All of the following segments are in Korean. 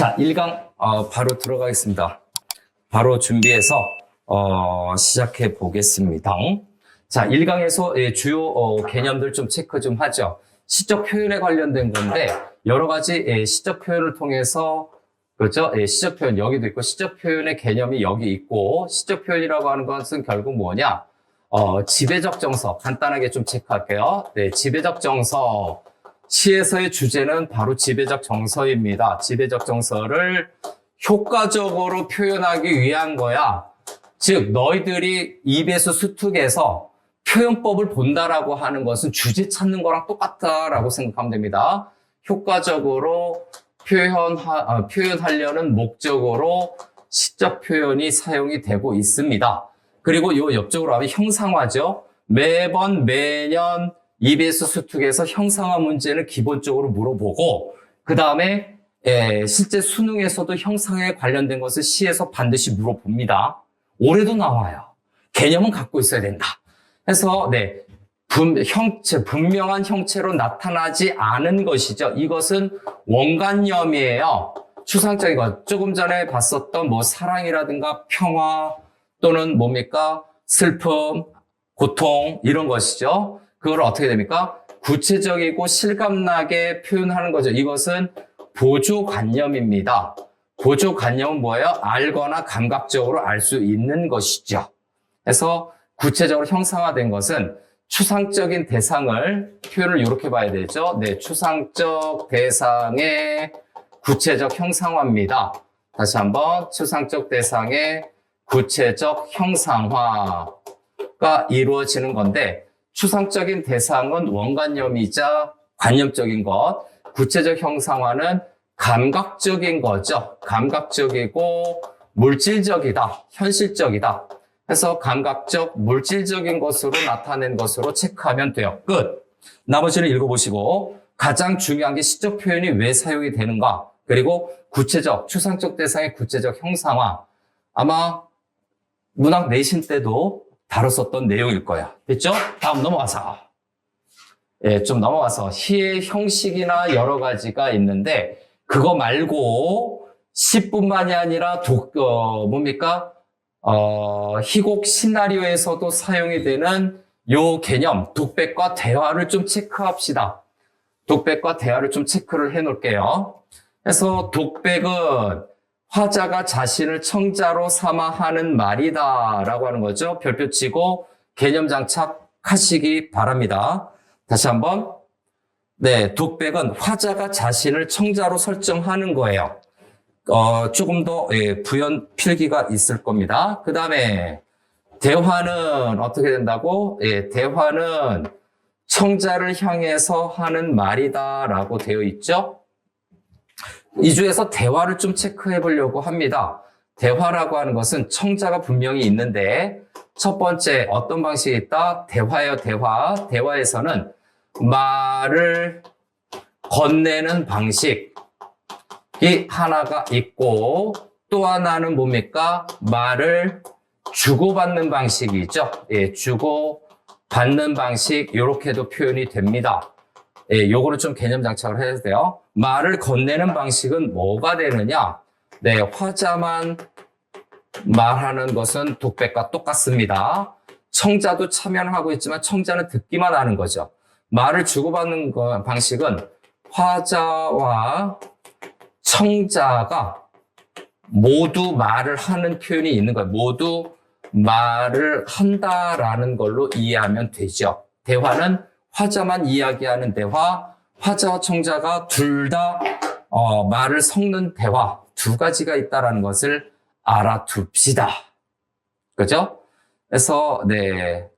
자, 1강 바로 들어가겠습니다. 바로 준비해서 시작해 보겠습니다. 자, 1강에서 주요 개념들 좀 체크 좀 하죠. 시적 표현에 관련된 건데 여러 가지 시적 표현을 통해서 그렇죠? 시적 표현 여기도 있고 시적 표현의 개념이 여기 있고 시적 표현이라고 하는 것은 결국 뭐냐? 지배적 정서 간단하게 좀 체크할게요. 네, 지배적 정서. 시에서의 주제는 바로 지배적 정서입니다. 지배적 정서를 효과적으로 표현하기 위한 거야. 즉 너희들이 이배수 수특에서 표현법을 본다라고 하는 것은 주제 찾는 거랑 똑같다라고 생각하면 됩니다. 효과적으로 표현하려는 목적으로 시적 표현이 사용이 되고 있습니다. 그리고 요 옆쪽으로 하면 형상화죠. 매년 이배수 수특에서 형상화 문제는 기본적으로 물어보고 그 다음에 실제 수능에서도 형상에 관련된 것을 시에서 반드시 물어봅니다. 올해도 나와요. 개념은 갖고 있어야 된다. 그래서 분명한 형체로 나타나지 않은 것이죠. 이것은 원관념이에요. 추상적인 것. 조금 전에 봤었던 사랑이라든가 평화 또는 뭡니까? 슬픔, 고통 이런 것이죠. 그걸 어떻게 됩니까? 구체적이고 실감나게 표현하는 거죠. 이것은 보조관념입니다. 보조관념은 뭐예요? 알거나 감각적으로 알 수 있는 것이죠. 그래서 구체적으로 형상화된 것은 추상적인 대상을 표현을 이렇게 봐야 되죠. 네, 추상적 대상의 구체적 형상화입니다. 다시 한번 추상적 대상의 구체적 형상화가 이루어지는 건데 추상적인 대상은 원관념이자 관념적인 것, 구체적 형상화는 감각적인 거죠. 감각적이고 물질적이다, 현실적이다. 그래서 감각적, 물질적인 것으로 나타낸 것으로 체크하면 돼요. 끝. 나머지는 읽어보시고 가장 중요한 게 시적 표현이 왜 사용이 되는가, 그리고 구체적, 추상적 대상의 구체적 형상화. 아마 문학 내신 때도 다뤘었던 내용일 거야. 됐죠? 다음 넘어가서. 좀 넘어가서 시의 형식이나 여러 가지가 있는데 그거 말고 시뿐만이 아니라 희곡 시나리오에서도 사용이 되는 요 개념, 독백과 대화를 좀 체크합시다. 독백과 대화를 좀 체크를 해 놓을게요. 그래서 독백은 화자가 자신을 청자로 삼아 하는 말이다 라고 하는 거죠. 별표 치고 개념 장착하시기 바랍니다. 다시 한번. 네, 독백은 화자가 자신을 청자로 설정하는 거예요. 조금 더 부연 필기가 있을 겁니다. 그 다음에 대화는 어떻게 된다고? 대화는 청자를 향해서 하는 말이다 라고 되어 있죠. 이 중에서 대화를 좀 체크해 보려고 합니다. 대화라고 하는 것은 청자가 분명히 있는데 첫 번째 어떤 방식이 있다? 대화예요, 대화. 대화에서는 말을 건네는 방식이 하나가 있고 또 하나는 뭡니까? 말을 주고받는 방식이죠. 주고받는 방식 이렇게도 표현이 됩니다. 요거는 좀 개념 장착을 해야 돼요. 말을 건네는 방식은 뭐가 되느냐? 네, 화자만 말하는 것은 독백과 똑같습니다. 청자도 참여를 하고 있지만 청자는 듣기만 하는 거죠. 말을 주고받는 방식은 화자와 청자가 모두 말을 하는 표현이 있는 거예요. 모두 말을 한다라는 걸로 이해하면 되죠. 대화는 화자만 이야기하는 대화, 화자와 청자가 둘 다 말을 섞는 대화 두 가지가 있다라는 것을 알아둡시다. 그죠? 그래서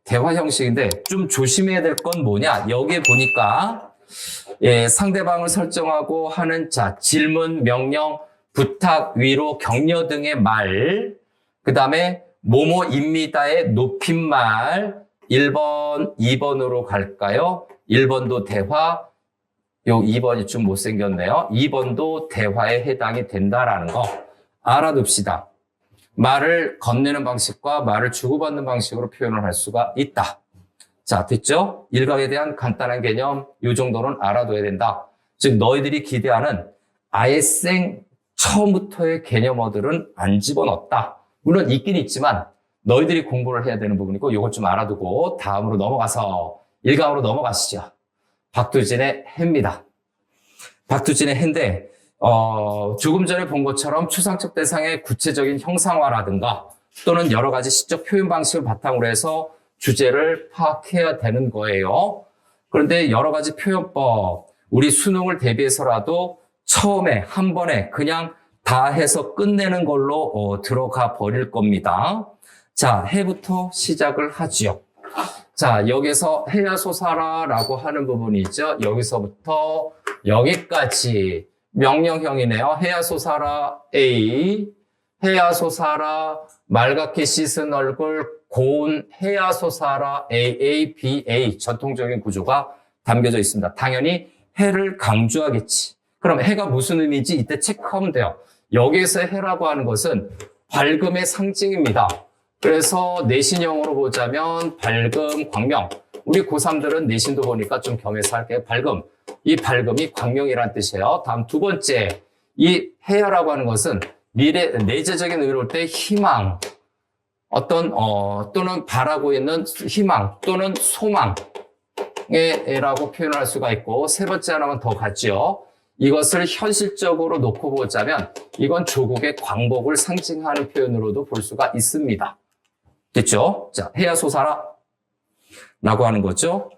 대화 형식인데 좀 조심해야 될 건 뭐냐? 여기에 보니까 상대방을 설정하고 하는 질문, 명령, 부탁, 위로, 격려 등의 말, 그 다음에 뭐뭐입니다의 높임말 1번, 2번으로 갈까요? 1번도 대화, 요 2번이 좀 못생겼네요. 2번도 대화에 해당이 된다라는 거 알아둡시다. 말을 건네는 방식과 말을 주고받는 방식으로 표현을 할 수가 있다. 자, 됐죠? 일각에 대한 간단한 개념, 요 정도는 알아둬야 된다. 즉, 너희들이 기대하는 아예 처음부터의 개념어들은 안 집어넣었다. 물론 있긴 있지만 너희들이 공부를 해야 되는 부분이고 이걸 좀 알아두고 다음으로 넘어가서 1강으로 넘어가시죠. 박두진의 해입니다. 박두진의 해인데 조금 전에 본 것처럼 추상적 대상의 구체적인 형상화라든가 또는 여러 가지 시적 표현 방식을 바탕으로 해서 주제를 파악해야 되는 거예요. 그런데 여러 가지 표현법, 우리 수능을 대비해서라도 처음에 한 번에 그냥 다 해서 끝내는 걸로 들어가 버릴 겁니다. 자, 해부터 시작을 하지요. 자, 여기서 해야 소사라라고 하는 부분이 있죠. 여기서부터 여기까지 명령형이네요. 해야 소사라 A, 해야 소사라 말갛게 씻은 얼굴, 고운 해야 소사라 AABA 전통적인 구조가 담겨져 있습니다. 당연히 해를 강조하겠지. 그럼 해가 무슨 의미인지 이때 체크하면 돼요. 여기에서 해라고 하는 것은 밝음의 상징입니다. 그래서 내신형으로 보자면 밝음, 광명. 우리 고3들은 내신도 보니까 좀 겸해서 할게요. 밝음. 이 밝음이 광명이라는 뜻이에요. 다음 두 번째, 이 해야라고 하는 것은 미래, 내재적인 의미로 볼 때 희망, 또는 바라고 있는 희망 또는 소망이라고 표현할 수가 있고, 세 번째 하나만 더 같죠. 이것을 현실적으로 놓고 보자면 이건 조국의 광복을 상징하는 표현으로도 볼 수가 있습니다. 됐죠? 자, 해야 소사라 라고 하는 거죠.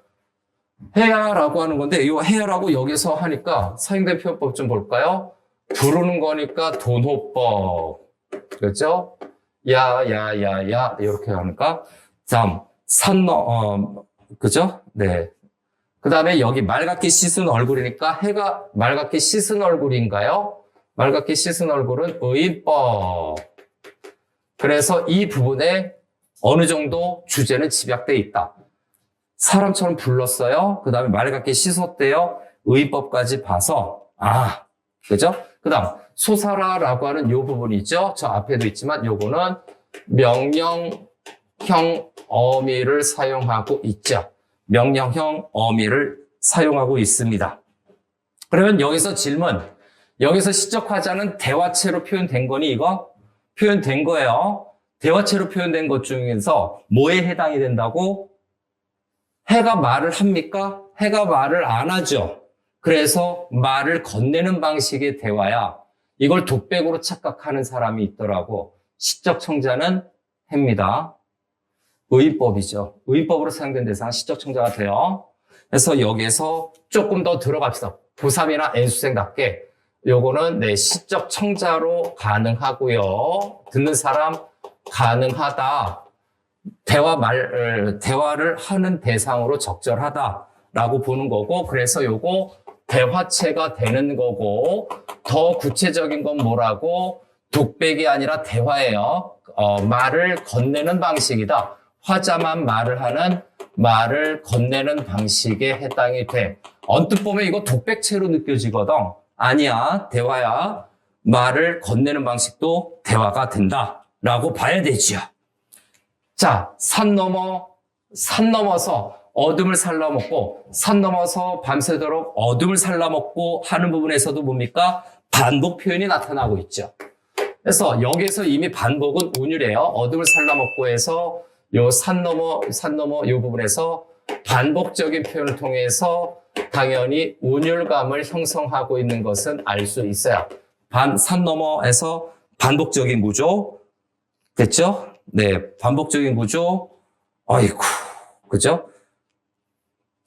해야라고 하는 건데 이 해야라고 여기서 하니까 사용된 표현법 좀 볼까요? 부르는 거니까 돈호법. 그렇죠? 야야야야 이렇게 하니까 다음 그죠? 네. 그 다음에 여기 말갛게 씻은 얼굴이니까 해가 말갛게 씻은 얼굴인가요? 말갛게 씻은 얼굴은 의인법. 그래서 이 부분에 어느 정도 주제는 집약되어 있다. 사람처럼 불렀어요. 그 다음에 말갛게 씻었대요. 의인법까지 봐서 그죠? 그 다음 소사라라고 하는 요 부분이 있죠. 저 앞에도 있지만 요거는 명령형 어미를 사용하고 있죠. 명령형 어미를 사용하고 있습니다. 그러면 여기서 질문, 여기서 시적 화자는 대화체로 표현된 거니 이거? 표현된 거예요. 대화체로 표현된 것 중에서 뭐에 해당이 된다고? 해가 말을 합니까? 해가 말을 안 하죠. 그래서 말을 건네는 방식의 대화야. 이걸 독백으로 착각하는 사람이 있더라고. 시적 청자는 해입니다. 의인법이죠. 의인법으로 사용된 대상은 시적 청자가 돼요. 그래서 여기에서 조금 더 들어갑시다. 고3이나 N수생답게 요거는 네, 시적 청자로 가능하고요. 듣는 사람 가능하다. 대화를 하는 대상으로 적절하다라고 보는 거고, 그래서 요거 대화체가 되는 거고, 더 구체적인 건 뭐라고? 독백이 아니라 대화예요. 말을 건네는 방식이다. 화자만 말을 하는 말을 건네는 방식에 해당이 돼. 언뜻 보면 이거 독백체로 느껴지거든. 아니야, 대화야. 말을 건네는 방식도 대화가 된다라고 봐야 되지요. 자, 산 넘어서 어둠을 살라먹고, 산 넘어서 밤새도록 어둠을 살라먹고 하는 부분에서도 뭡니까? 반복 표현이 나타나고 있죠. 그래서 여기에서 이미 반복은 운율이에요. 어둠을 살라먹고 해서 요 산 넘어 요 부분에서 반복적인 표현을 통해서 당연히 운율감을 형성하고 있는 것은 알 수 있어요. 산 넘어에서 반복적인 구조. 됐죠? 네, 반복적인 구조. 아이고, 그죠?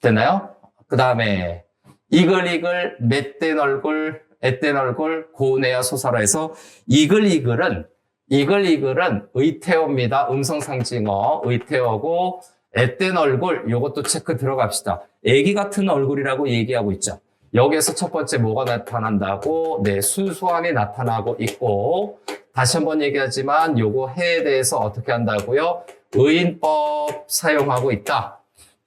됐나요? 그 다음에 이글이글, 맷된 얼굴, 앳된 얼굴, 고운해야 소사라 해서 이글이글은 의태어입니다. 음성상징어, 의태어고, 앳된 얼굴, 요것도 체크 들어갑시다. 애기 같은 얼굴이라고 얘기하고 있죠. 여기에서 첫 번째 뭐가 나타난다고? 네, 순수함이 나타나고 있고, 다시 한번 얘기하지만 요거 해에 대해서 어떻게 한다고요? 의인법 사용하고 있다.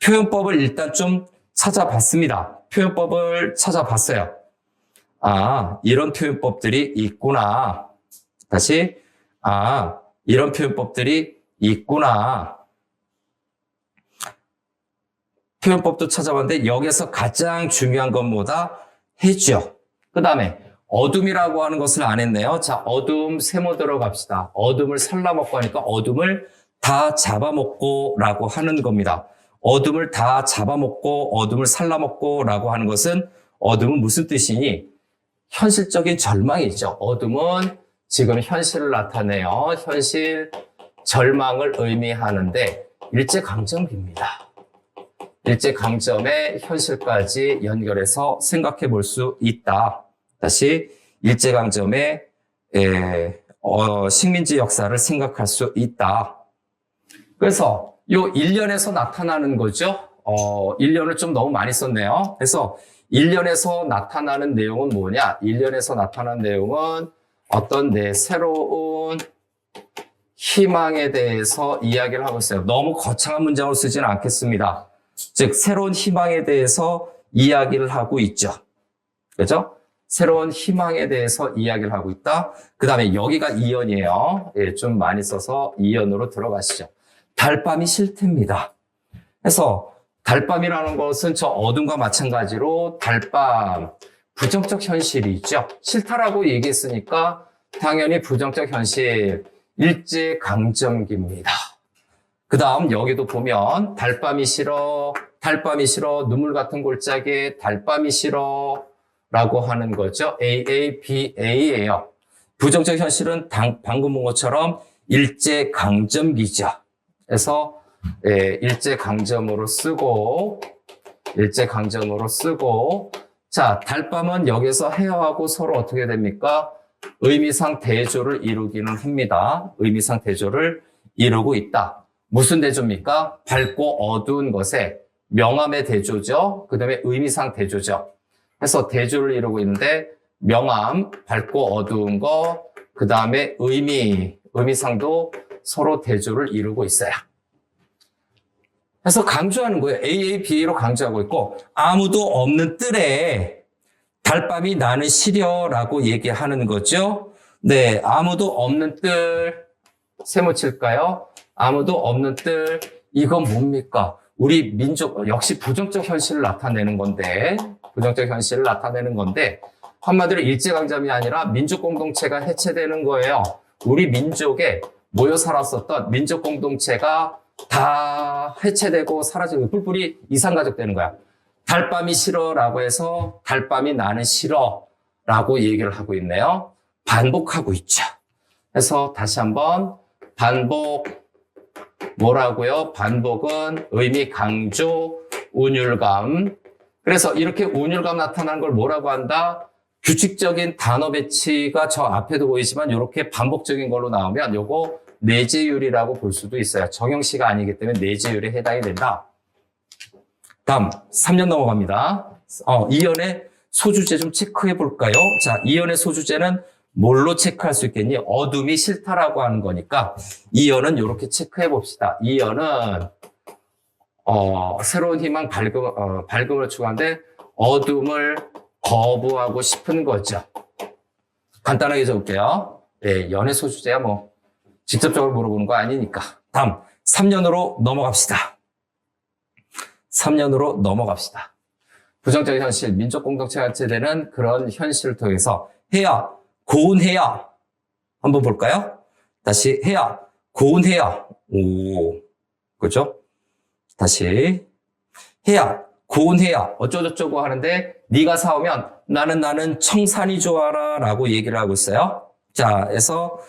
표현법을 일단 좀 찾아봤습니다. 표현법을 찾아봤어요. 이런 표현법들이 있구나. 다시, 이런 표현법들이 있구나. 표현법도 찾아봤는데 여기서 가장 중요한 건 뭐다? 해죠. 그 다음에 어둠이라고 하는 것을 안 했네요. 자, 어둠 세모 들어갑시다. 어둠을 살라먹고 하니까 어둠을 다 잡아먹고 라고 하는 겁니다. 어둠을 다 잡아먹고 어둠을 살라먹고 라고 하는 것은 어둠은 무슨 뜻이니? 현실적인 절망이죠. 어둠은 지금 현실을 나타내요. 현실 절망을 의미하는데 일제강점기입니다. 일제강점의 현실까지 연결해서 생각해 볼 수 있다. 다시 일제강점의 식민지 역사를 생각할 수 있다. 그래서 요 1년에서 나타나는 거죠. 1년을 좀 너무 많이 썼네요. 그래서 1년에서 나타나는 내용은 뭐냐? 1년에서 나타나는 내용은 어떤 새로운 희망에 대해서 이야기를 하고 있어요. 너무 거창한 문장을 쓰지는 않겠습니다. 즉 새로운 희망에 대해서 이야기를 하고 있죠. 그렇죠? 새로운 희망에 대해서 이야기를 하고 있다. 그 다음에 여기가 2연이에요. 예, 좀 많이 써서 2연으로 들어가시죠. 달밤이 싫답니다. 그래서 달밤이라는 것은 저 어둠과 마찬가지로 달밤, 부정적 현실이 있죠. 싫다라고 얘기했으니까 당연히 부정적 현실, 일제강점기입니다. 그 다음 여기도 보면 달밤이 싫어, 눈물 같은 골짜기에 달밤이 싫어 라고 하는 거죠. AABA예요. 부정적 현실은 방금 본 것처럼 일제강점기죠. 그래서 일제강점으로 쓰고 자, 달밤은 여기서 헤어하고 서로 어떻게 됩니까? 의미상 대조를 이루기는 합니다. 의미상 대조를 이루고 있다. 무슨 대조입니까? 밝고 어두운 것에 명암의 대조죠. 그 다음에 의미상 대조죠. 그래서 대조를 이루고 있는데 명암, 밝고 어두운 거, 그 다음에 의미상도 서로 대조를 이루고 있어요. 그래서 강조하는 거예요. AABA로 강조하고 있고 아무도 없는 뜰에 달밤이 나는 시려라고 얘기하는 거죠. 네, 아무도 없는 뜰 세모 칠까요? 아무도 없는 뜰 이건 뭡니까? 우리 민족 역시 부정적 현실을 나타내는 건데 한마디로 일제강점이 아니라 민족 공동체가 해체되는 거예요. 우리 민족에 모여 살았었던 민족 공동체가 다 해체되고 사라지고 뿔뿔이 이산가족 되는 거야. 달밤이 싫어라고 해서 달밤이 나는 싫어라고 얘기를 하고 있네요. 반복하고 있죠. 그래서 다시 한번 반복 뭐라고요? 반복은 의미 강조, 운율감. 그래서 이렇게 운율감 나타나는 걸 뭐라고 한다? 규칙적인 단어 배치가 저 앞에도 보이지만 이렇게 반복적인 걸로 나오면 요거 내재율이라고 볼 수도 있어요. 정형시가 아니기 때문에 내재율에 해당이 된다. 다음 3년 넘어갑니다. 2연의 소주제 좀 체크해 볼까요? 자, 2연의 소주제는 뭘로 체크할 수 있겠니? 어둠이 싫다라고 하는 거니까 2연은 이렇게 체크해 봅시다. 2연은 새로운 희망, 밝음을 추구하는데 어둠을 거부하고 싶은 거죠. 간단하게 적을게요. 네, 연의 소주제야 뭐 직접적으로 물어보는 거 아니니까. 다음 3년으로 넘어갑시다. 3년으로 넘어갑시다. 부정적 현실, 민족 공동체가 해체되는 그런 현실을 통해서 해야, 고운해야 한번 볼까요? 다시 해야, 고운해야. 오, 그렇죠? 다시 해야, 고운해야 어쩌고저쩌고 하는데 네가 사오면 나는 청산이 좋아라 라고 얘기를 하고 있어요. 자, 그래서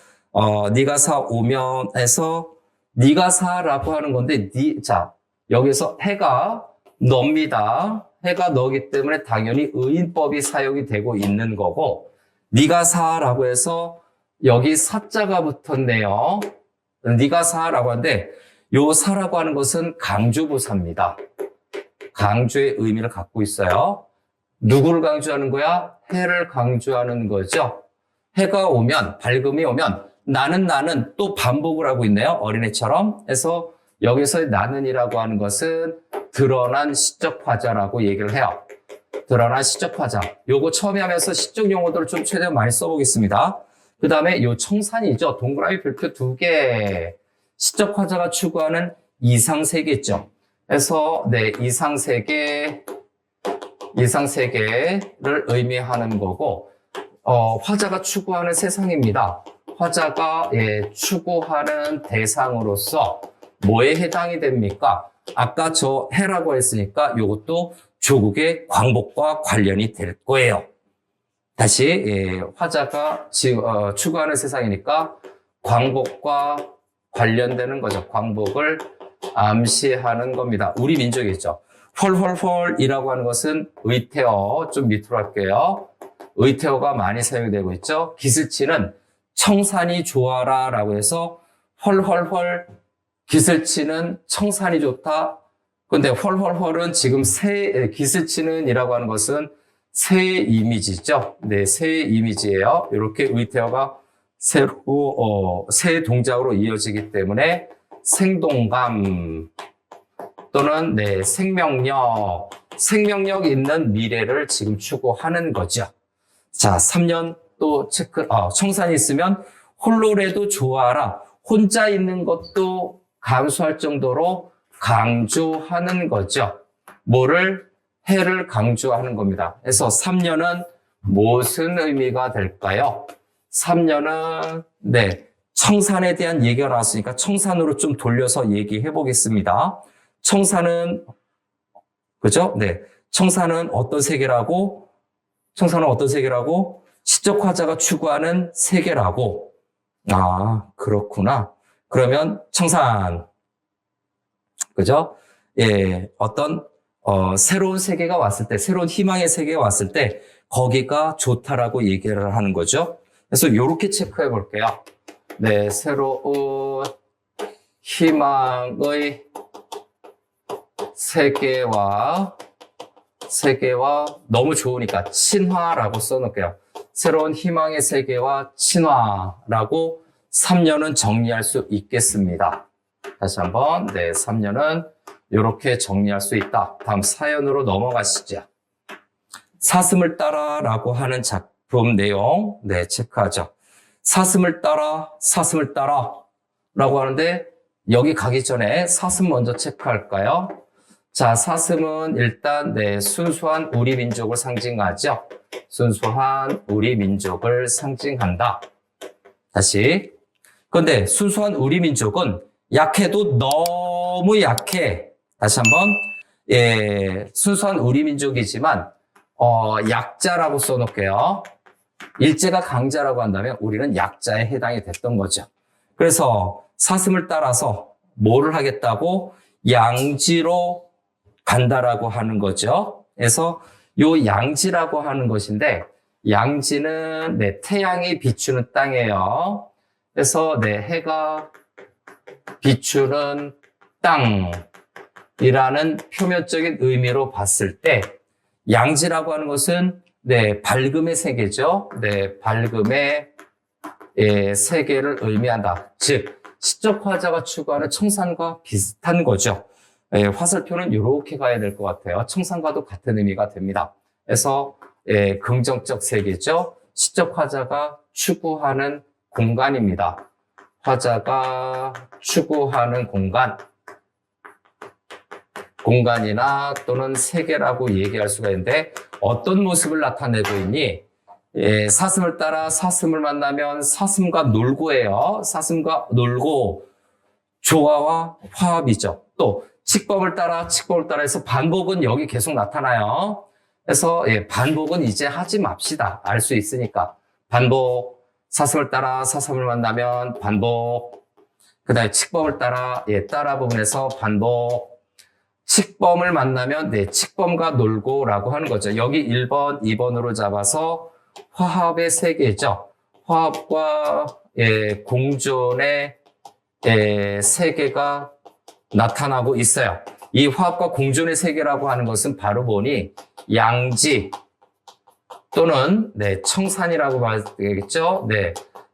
네가 사오면 해서 네가 사라고 하는 건데 자, 여기서 해가 너입니다. 해가 너기 때문에 당연히 의인법이 사용이 되고 있는 거고 네가 사라고 해서 여기 사자가 붙었네요. 네가 사라고 하는데 요 사라고 하는 것은 강조부사입니다. 강조의 의미를 갖고 있어요. 누구를 강조하는 거야? 해를 강조하는 거죠. 해가 오면, 밝음이 오면 나는 또 반복을 하고 있네요. 어린애처럼. 그래서 여기서의 나는이라고 하는 것은 드러난 시적 화자라고 얘기를 해요. 드러난 시적 화자. 요거 처음에 하면서 시적 용어들을 좀 최대한 많이 써보겠습니다. 그 다음에 요 청산이죠. 동그라미 별표 2개. 시적 화자가 추구하는 이상세계죠. 그래서 네, 이상세계를 의미하는 거고 화자가 추구하는 세상입니다. 화자가 추구하는 대상으로서 뭐에 해당이 됩니까? 아까 저 해라고 했으니까 이것도 조국의 광복과 관련이 될 거예요. 다시 화자가 추구하는 세상이니까 광복과 관련되는 거죠. 광복을 암시하는 겁니다. 우리 민족이죠. 헐헐헐이라고 하는 것은 의태어, 좀 밑으로 할게요. 의태어가 많이 사용되고 있죠. 기슬치는 청산이 좋아라 라고 해서 헐헐헐 기슬치는 청산이 좋다. 근데 헐헐헐은 지금 기슬치는 이라고 하는 것은 새의 이미지죠. 네, 새의 이미지예요. 이렇게 의태어가 새 동작으로 이어지기 때문에 생동감 또는 생명력 있는 미래를 지금 추구하는 거죠. 자, 3년 또 청산이 있으면 홀로라도 좋아라. 혼자 있는 것도 감수할 정도로 강조하는 거죠. 해를 강조하는 겁니다. 그래서 3년은 무슨 의미가 될까요? 3년은 청산에 대한 얘기가 나왔으니까 청산으로 좀 돌려서 얘기해 보겠습니다. 청산은 그죠? 청산은 어떤 세계라고? 시적 화자가 추구하는 세계라고. 아, 그렇구나. 그러면 청산. 그죠? 어떤 새로운 세계가 왔을 때, 새로운 희망의 세계가 왔을 때 거기가 좋다라고 얘기를 하는 거죠. 그래서 이렇게 체크해 볼게요. 새로운 희망의 세계와 너무 좋으니까 친화라고 써놓을게요. 새로운 희망의 세계와 친화라고 3년은 정리할 수 있겠습니다. 다시 한번 3년은 이렇게 정리할 수 있다. 다음 사연으로 넘어가시죠. 사슴을 따라라고 하는 작품 내용 체크하죠. 사슴을 따라 라고 하는데 여기 가기 전에 사슴 먼저 체크할까요? 자, 사슴은 일단 순수한 우리 민족을 상징하죠. 순수한 우리 민족을 상징한다. 다시. 그런데 순수한 우리 민족은 약해도 너무 약해. 다시 한번. 순수한 우리 민족이지만 약자라고 써놓을게요. 일제가 강자라고 한다면 우리는 약자에 해당이 됐던 거죠. 그래서 사슴을 따라서 뭐를 하겠다고? 양지로 간다라고 하는 거죠. 그래서 요 양지라고 하는 것인데 양지는 태양이 비추는 땅이에요. 그래서 해가 비추는 땅이라는 표면적인 의미로 봤을 때 양지라고 하는 것은 밝음의 세계죠. 밝음의 세계를 의미한다. 즉 시적 화자가 추구하는 청산과 비슷한 거죠. 화살표는 이렇게 가야 될 것 같아요. 청산과도 같은 의미가 됩니다. 그래서 긍정적 세계죠. 시적 화자가 추구하는 공간입니다. 화자가 추구하는 공간이나 또는 세계라고 얘기할 수가 있는데 어떤 모습을 나타내고 있니? 사슴을 따라 사슴을 만나면 사슴과 놀고예요. 사슴과 놀고 조화와 화합이죠. 또 칙법을 따라 해서 반복은 여기 계속 나타나요. 그래서 반복은 이제 하지 맙시다. 알 수 있으니까. 반복, 사슴을 따라 사슴을 만나면 반복, 그 다음에 칙법을 따라 부분에서 반복, 칙범을 만나면 칙범과 놀고라고 하는 거죠. 여기 1번, 2번으로 잡아서 화합의 세계죠. 화합과 공존의 세계가 나타나고 있어요. 이 화합과 공존의 세계라고 하는 것은 바로 보니 양지 또는 청산이라고 봐야 되겠죠.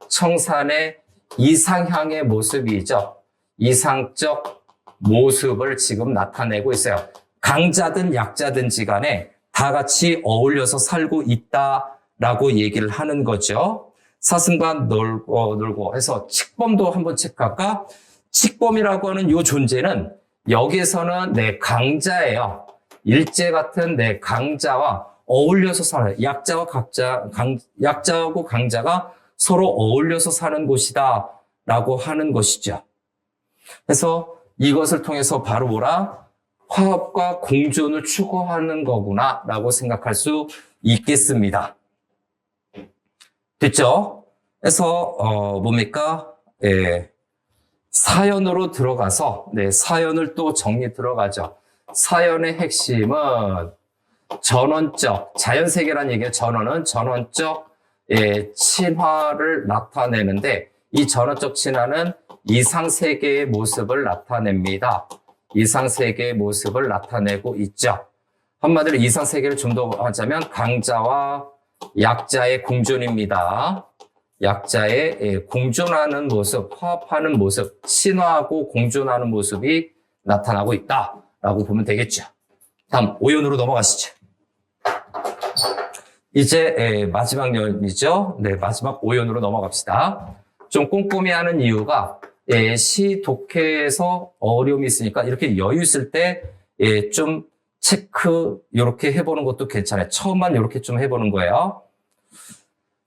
청산의 이상향의 모습이죠. 이상적 모습을 지금 나타내고 있어요. 강자든 약자든지 간에 다 같이 어울려서 살고 있다라고 얘기를 하는 거죠. 사슴과 놀고 해서 칙범도 한번 체크할까? 칙범이라고 하는 이 존재는 여기에서는 강자예요. 일제 같은 강자와 어울려서 살아요. 약자하고 강자가 서로 어울려서 사는 곳이다 라고 하는 것이죠. 그래서 이것을 통해서 바로 뭐라? 화합과 공존을 추구하는 거구나 라고 생각할 수 있겠습니다. 됐죠? 그래서 뭡니까? 예, 사연으로 들어가서 사연을 또 정리 들어가죠. 사연의 핵심은 전원적, 자연세계란 얘기예요. 전원은 전원적 친화를 나타내는데 이 전원적 친화는 이상세계의 모습을 나타냅니다. 이상세계의 모습을 나타내고 있죠. 한마디로 이상세계를 좀 더 하자면 강자와 약자의 공존입니다. 약자의 공존하는 모습, 화합하는 모습, 친화하고 공존하는 모습이 나타나고 있다라고 보면 되겠죠. 다음 오연으로 넘어가시죠. 이제 마지막 연이죠. 네, 마지막 오연으로 넘어갑시다. 좀 꼼꼼히 하는 이유가 시 독해에서 어려움이 있으니까 이렇게 여유 있을 때 좀 체크 이렇게 해보는 것도 괜찮아요. 처음만 이렇게 좀 해보는 거예요.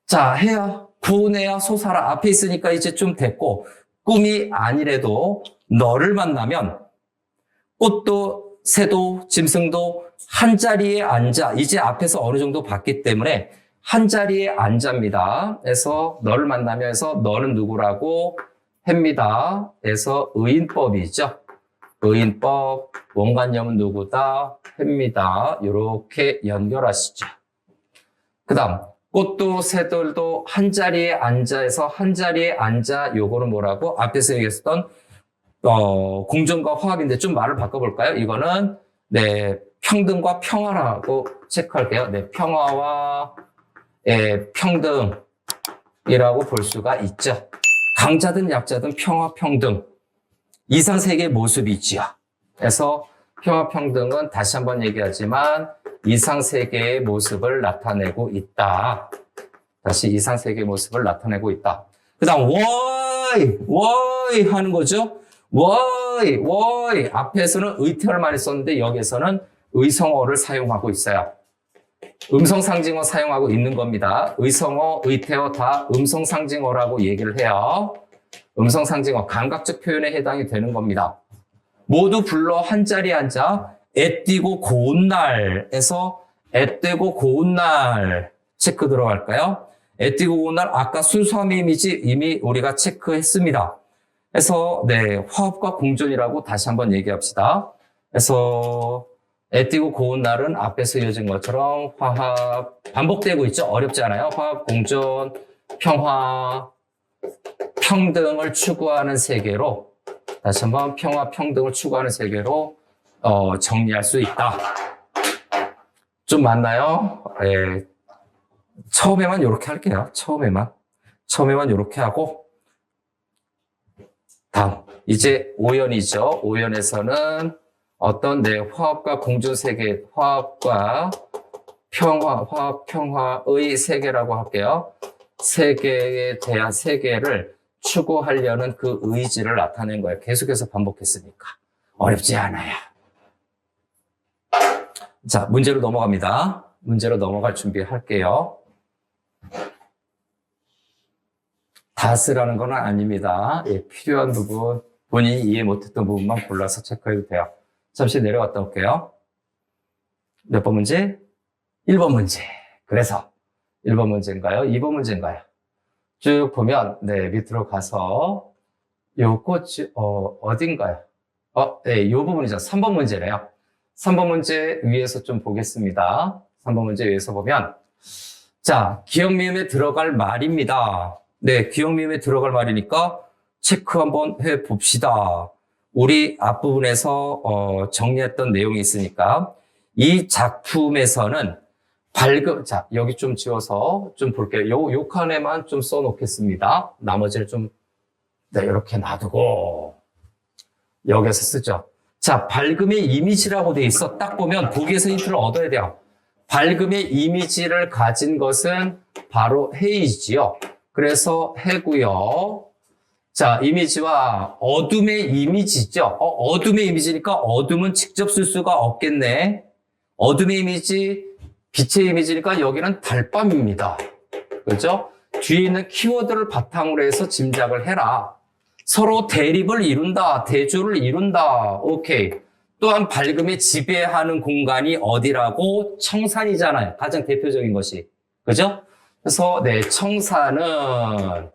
자, 해야 구내야 소사라 앞에 있으니까 이제 좀 됐고 꿈이 아니래도 너를 만나면 꽃도 새도 짐승도 한 자리에 앉아. 이제 앞에서 어느 정도 봤기 때문에 한 자리에 앉아입니다. 그래서 너를 만나면서 너는 누구라고 합니다. 그래서 의인법이죠. 의인법, 원관념은 누구다 합니다. 이렇게 연결하시죠. 그 다음 꽃도 새들도 한 자리에 앉아서 한 자리에 앉아 요거는 뭐라고? 앞에서 얘기했었던 공존과 화합인데 좀 말을 바꿔볼까요? 이거는 평등과 평화라고 체크할게요. 평화와 평등이라고 볼 수가 있죠. 강자든 약자든 평화, 평등. 이상세계의 모습이 있지요. 그래서 평화, 평등은 다시 한번 얘기하지만 이상세계의 모습을 나타내고 있다. 다시 이상세계의 모습을 나타내고 있다. 그 다음 워이 하는 거죠. 워이 앞에서는 의태어를 많이 썼는데 여기에서는 의성어를 사용하고 있어요. 음성상징어 사용하고 있는 겁니다. 의성어, 의태어 다 음성상징어라고 얘기를 해요. 음성상징어, 감각적 표현에 해당이 되는 겁니다. 모두 불러 한 자리에 앉아 애띠고 고운 날에서 애떼고 고운 날 체크 들어갈까요? 애띠고 고운 날 아까 순수함의 이미지 이미 우리가 체크했습니다. 그래서 화합과 공존이라고 다시 한번 얘기합시다. 그래서 애띠고 고운 날은 앞에서 이어진 것처럼 화합 반복되고 있죠. 어렵지 않아요. 화합, 공존, 평화, 평등을 추구하는 세계로 다시 한번 평화, 평등을 추구하는 세계로 정리할 수 있다. 좀 맞나요? 처음에만 이렇게 할게요. 처음에만 이렇게 하고 다음 이제 5연이죠. 5연에서는 어떤 화합과 공존 세계, 화합과 평화, 화합, 평화의 세계라고 할게요. 세계에 대한 세계를 추구하려는 그 의지를 나타낸 거예요. 계속해서 반복했으니까. 어렵지 않아요. 자, 문제로 넘어갑니다. 문제로 넘어갈 준비할게요. 다 쓰라는 건 아닙니다. 필요한 부분, 본인이 이해 못했던 부분만 골라서 체크해도 돼요. 잠시 내려갔다 올게요. 몇 번 문제? 1번 문제. 그래서 1번 문제인가요? 2번 문제인가요? 쭉 보면 밑으로 가서 요 꽃이 어딘가요? 요 부분이죠. 3번 문제네요. 3번 문제 위에서 좀 보겠습니다. 3번 문제 위에서 보면 자, 기억 미음에 들어갈 말입니다. 기억 미음에 들어갈 말이니까 체크 한번 해 봅시다. 우리 앞부분에서 정리했던 내용이 있으니까 이 작품에서는 자, 여기 좀 지워서 좀 볼게요. 요 칸에만 좀 써놓겠습니다. 나머지를 좀, 이렇게 놔두고, 여기서 쓰죠. 자, 밝음의 이미지라고 돼 있어. 딱 보면 보기에서 힌트를 얻어야 돼요. 밝음의 이미지를 가진 것은 바로 해이지요. 그래서 해고요. 자, 이미지와 어둠의 이미지죠. 어둠의 이미지니까 어둠은 직접 쓸 수가 없겠네. 어둠의 이미지, 빛의 이미지니까 여기는 달밤입니다. 그렇죠? 뒤에 있는 키워드를 바탕으로 해서 짐작을 해라. 서로 대립을 이룬다, 대조를 이룬다. 오케이. 또한 밝음이 지배하는 공간이 어디라고? 청산이잖아요. 가장 대표적인 것이. 그죠? 그래서 네, 청산은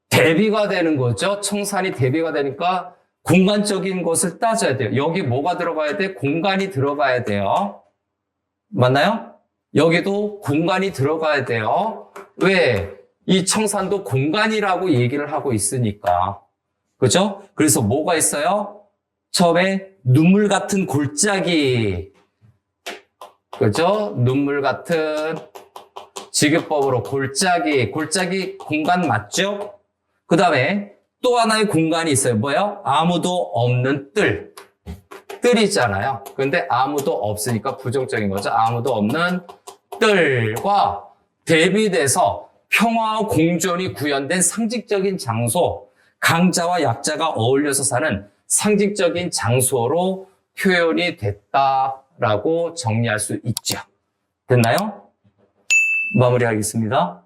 대비가 되는 거죠. 청산이 대비가 되니까 공간적인 것을 따져야 돼요. 여기 뭐가 들어가야 돼? 공간이 들어가야 돼요. 맞나요? 여기도 공간이 들어가야 돼요. 왜? 이 청산도 공간이라고 얘기를 하고 있으니까. 그죠? 그래서 뭐가 있어요? 처음에 눈물 같은 골짜기. 그죠? 눈물 같은 직유법으로 골짜기. 골짜기 공간 맞죠? 그 다음에 또 하나의 공간이 있어요. 뭐예요? 아무도 없는 뜰. 뜰이잖아요. 근데 아무도 없으니까 부정적인 거죠. 아무도 없는 뜰과 대비돼서 평화와 공존이 구현된 상징적인 장소, 강자와 약자가 어울려서 사는 상징적인 장소로 표현이 됐다라고 정리할 수 있죠. 됐나요? 마무리하겠습니다.